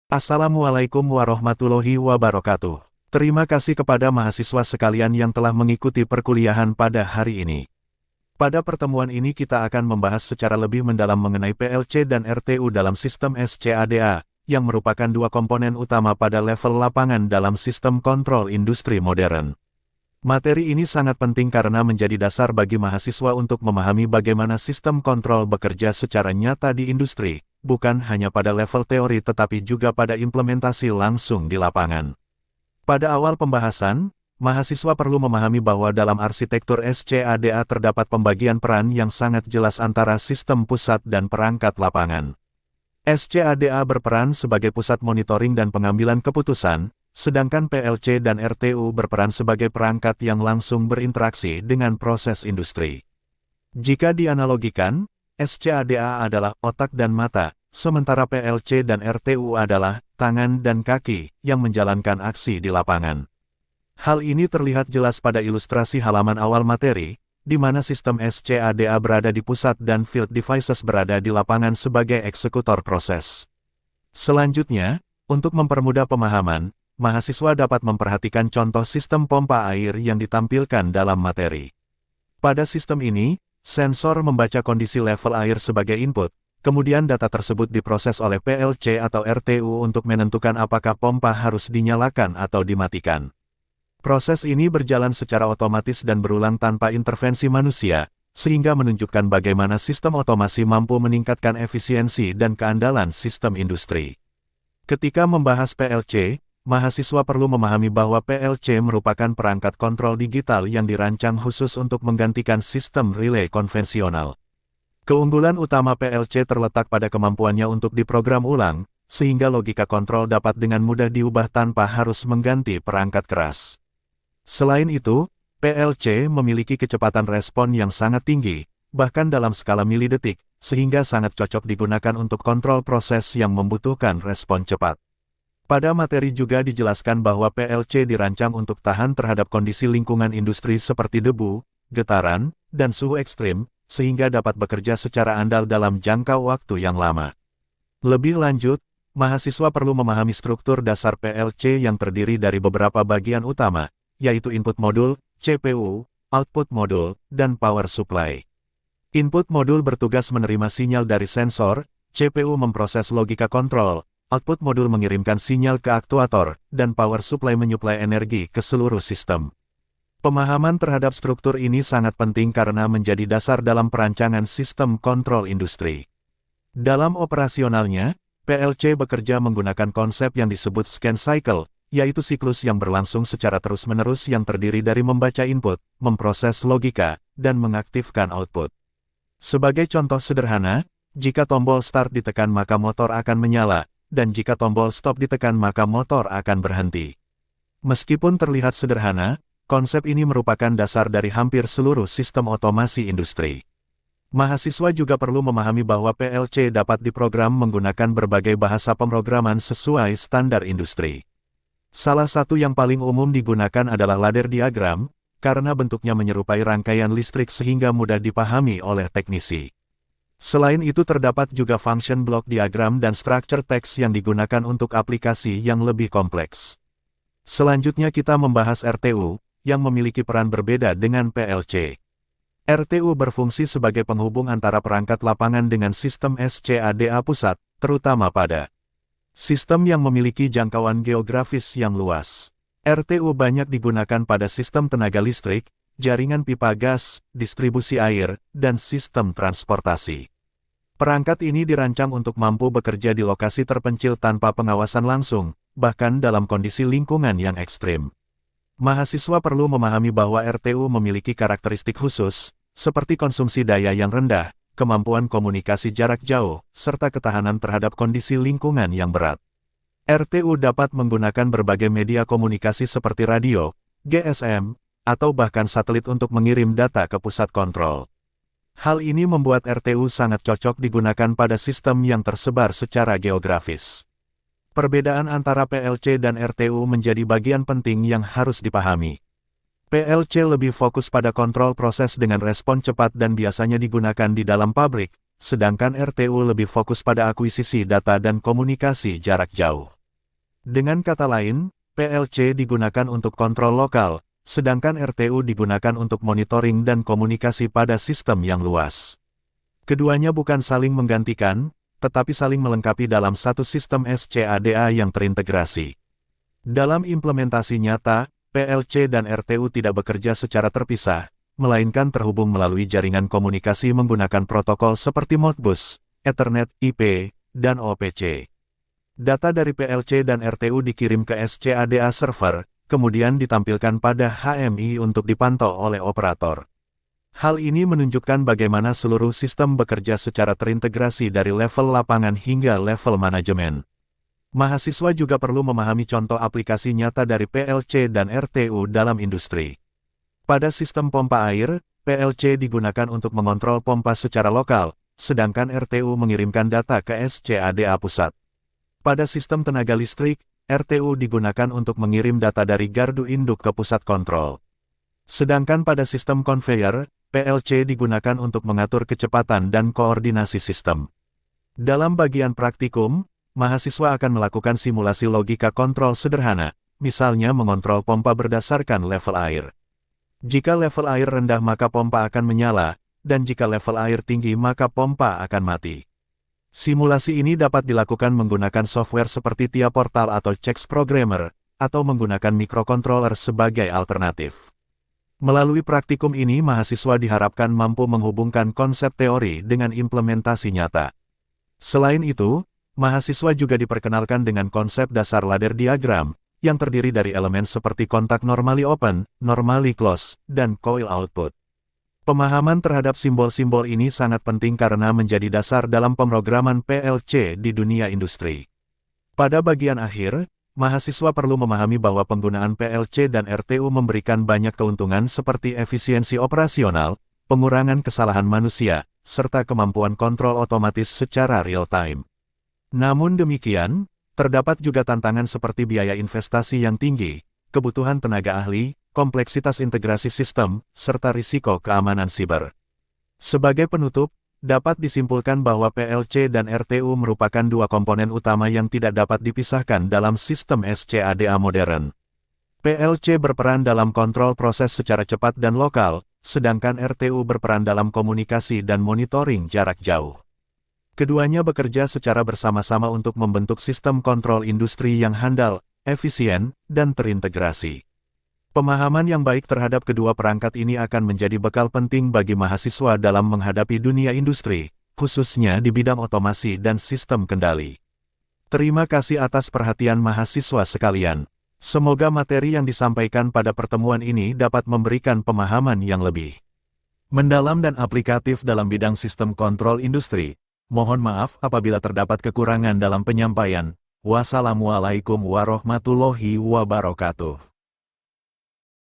Assalamualaikum warahmatullahi wabarakatuh. Terima kasih kepada mahasiswa sekalian yang telah mengikuti perkuliahan pada hari ini. Pada pertemuan ini kita akan membahas secara lebih mendalam mengenai PLC dan RTU dalam sistem SCADA, yang merupakan dua komponen utama pada level lapangan dalam sistem kontrol industri modern. Materi ini sangat penting karena menjadi dasar bagi mahasiswa untuk memahami bagaimana sistem kontrol bekerja secara nyata di industri, bukan hanya pada level teori tetapi juga pada implementasi langsung di lapangan. Pada awal pembahasan, mahasiswa perlu memahami bahwa dalam arsitektur SCADA terdapat pembagian peran yang sangat jelas antara sistem pusat dan perangkat lapangan. SCADA berperan sebagai pusat monitoring dan pengambilan keputusan, sedangkan PLC dan RTU berperan sebagai perangkat yang langsung berinteraksi dengan proses industri. Jika dianalogikan, SCADA adalah otak dan mata, sementara PLC dan RTU adalah tangan dan kaki yang menjalankan aksi di lapangan. Hal ini terlihat jelas pada ilustrasi halaman awal materi, di mana sistem SCADA berada di pusat dan field devices berada di lapangan sebagai eksekutor proses. Selanjutnya, untuk mempermudah pemahaman, mahasiswa dapat memperhatikan contoh sistem pompa air yang ditampilkan dalam materi. Pada sistem ini, sensor membaca kondisi level air sebagai input, kemudian data tersebut diproses oleh PLC atau RTU untuk menentukan apakah pompa harus dinyalakan atau dimatikan. Proses ini berjalan secara otomatis dan berulang tanpa intervensi manusia, sehingga menunjukkan bagaimana sistem otomasi mampu meningkatkan efisiensi dan keandalan sistem industri. Ketika membahas PLC, mahasiswa perlu memahami bahwa PLC merupakan perangkat kontrol digital yang dirancang khusus untuk menggantikan sistem relay konvensional. Keunggulan utama PLC terletak pada kemampuannya untuk diprogram ulang, sehingga logika kontrol dapat dengan mudah diubah tanpa harus mengganti perangkat keras. Selain itu, PLC memiliki kecepatan respon yang sangat tinggi, bahkan dalam skala milidetik, sehingga sangat cocok digunakan untuk kontrol proses yang membutuhkan respon cepat. Pada materi juga dijelaskan bahwa PLC dirancang untuk tahan terhadap kondisi lingkungan industri seperti debu, getaran, dan suhu ekstrim, sehingga dapat bekerja secara andal dalam jangka waktu yang lama. Lebih lanjut, mahasiswa perlu memahami struktur dasar PLC yang terdiri dari beberapa bagian utama, yaitu input modul, CPU, output modul, dan power supply. Input modul bertugas menerima sinyal dari sensor, CPU memproses logika kontrol, output modul mengirimkan sinyal ke aktuator, dan power supply menyuplai energi ke seluruh sistem. Pemahaman terhadap struktur ini sangat penting karena menjadi dasar dalam perancangan sistem kontrol industri. Dalam operasionalnya, PLC bekerja menggunakan konsep yang disebut scan cycle, yaitu siklus yang berlangsung secara terus-menerus yang terdiri dari membaca input, memproses logika, dan mengaktifkan output. Sebagai contoh sederhana, jika tombol start ditekan maka motor akan menyala, dan jika tombol stop ditekan maka motor akan berhenti. Meskipun terlihat sederhana, konsep ini merupakan dasar dari hampir seluruh sistem otomasi industri. Mahasiswa juga perlu memahami bahwa PLC dapat diprogram menggunakan berbagai bahasa pemrograman sesuai standar industri. Salah satu yang paling umum digunakan adalah ladder diagram, karena bentuknya menyerupai rangkaian listrik sehingga mudah dipahami oleh teknisi. Selain itu terdapat juga function block diagram dan structure text yang digunakan untuk aplikasi yang lebih kompleks. Selanjutnya kita membahas RTU, yang memiliki peran berbeda dengan PLC. RTU berfungsi sebagai penghubung antara perangkat lapangan dengan sistem SCADA pusat, terutama pada sistem yang memiliki jangkauan geografis yang luas. RTU banyak digunakan pada sistem tenaga listrik, jaringan pipa gas, distribusi air, dan sistem transportasi. Perangkat ini dirancang untuk mampu bekerja di lokasi terpencil tanpa pengawasan langsung, bahkan dalam kondisi lingkungan yang ekstrim. Mahasiswa perlu memahami bahwa RTU memiliki karakteristik khusus, seperti konsumsi daya yang rendah, kemampuan komunikasi jarak jauh, serta ketahanan terhadap kondisi lingkungan yang berat. RTU dapat menggunakan berbagai media komunikasi seperti radio, GSM, atau bahkan satelit untuk mengirim data ke pusat kontrol. Hal ini membuat RTU sangat cocok digunakan pada sistem yang tersebar secara geografis. Perbedaan antara PLC dan RTU menjadi bagian penting yang harus dipahami. PLC lebih fokus pada kontrol proses dengan respon cepat dan biasanya digunakan di dalam pabrik, sedangkan RTU lebih fokus pada akuisisi data dan komunikasi jarak jauh. Dengan kata lain, PLC digunakan untuk kontrol lokal, sedangkan RTU digunakan untuk monitoring dan komunikasi pada sistem yang luas. Keduanya bukan saling menggantikan, tetapi saling melengkapi dalam satu sistem SCADA yang terintegrasi. Dalam implementasi nyata, PLC dan RTU tidak bekerja secara terpisah, melainkan terhubung melalui jaringan komunikasi menggunakan protokol seperti Modbus, Ethernet, IP, dan OPC. Data dari PLC dan RTU dikirim ke SCADA server, kemudian ditampilkan pada HMI untuk dipantau oleh operator. Hal ini menunjukkan bagaimana seluruh sistem bekerja secara terintegrasi dari level lapangan hingga level manajemen. Mahasiswa juga perlu memahami contoh aplikasi nyata dari PLC dan RTU dalam industri. Pada sistem pompa air, PLC digunakan untuk mengontrol pompa secara lokal, sedangkan RTU mengirimkan data ke SCADA pusat. Pada sistem tenaga listrik, RTU digunakan untuk mengirim data dari gardu induk ke pusat kontrol. Sedangkan pada sistem konveyor, PLC digunakan untuk mengatur kecepatan dan koordinasi sistem. Dalam bagian praktikum, mahasiswa akan melakukan simulasi logika kontrol sederhana, misalnya mengontrol pompa berdasarkan level air. Jika level air rendah maka pompa akan menyala, dan jika level air tinggi maka pompa akan mati. Simulasi ini dapat dilakukan menggunakan software seperti TIA Portal atau Chex Programmer, atau menggunakan microcontroller sebagai alternatif. Melalui praktikum ini mahasiswa diharapkan mampu menghubungkan konsep teori dengan implementasi nyata. Selain itu, mahasiswa juga diperkenalkan dengan konsep dasar ladder diagram, yang terdiri dari elemen seperti kontak normally open, normally close, dan coil output. Pemahaman terhadap simbol-simbol ini sangat penting karena menjadi dasar dalam pemrograman PLC di dunia industri. Pada bagian akhir, mahasiswa perlu memahami bahwa penggunaan PLC dan RTU memberikan banyak keuntungan seperti efisiensi operasional, pengurangan kesalahan manusia, serta kemampuan kontrol otomatis secara real-time. Namun demikian, terdapat juga tantangan seperti biaya investasi yang tinggi, kebutuhan tenaga ahli, kompleksitas integrasi sistem, serta risiko keamanan siber. Sebagai penutup, dapat disimpulkan bahwa PLC dan RTU merupakan dua komponen utama yang tidak dapat dipisahkan dalam sistem SCADA modern. PLC berperan dalam kontrol proses secara cepat dan lokal, sedangkan RTU berperan dalam komunikasi dan monitoring jarak jauh. Keduanya bekerja secara bersama-sama untuk membentuk sistem kontrol industri yang handal, efisien, dan terintegrasi. Pemahaman yang baik terhadap kedua perangkat ini akan menjadi bekal penting bagi mahasiswa dalam menghadapi dunia industri, khususnya di bidang otomasi dan sistem kendali. Terima kasih atas perhatian mahasiswa sekalian. Semoga materi yang disampaikan pada pertemuan ini dapat memberikan pemahaman yang lebih mendalam dan aplikatif dalam bidang sistem kontrol industri. Mohon maaf apabila terdapat kekurangan dalam penyampaian. Wassalamualaikum warahmatullahi wabarakatuh.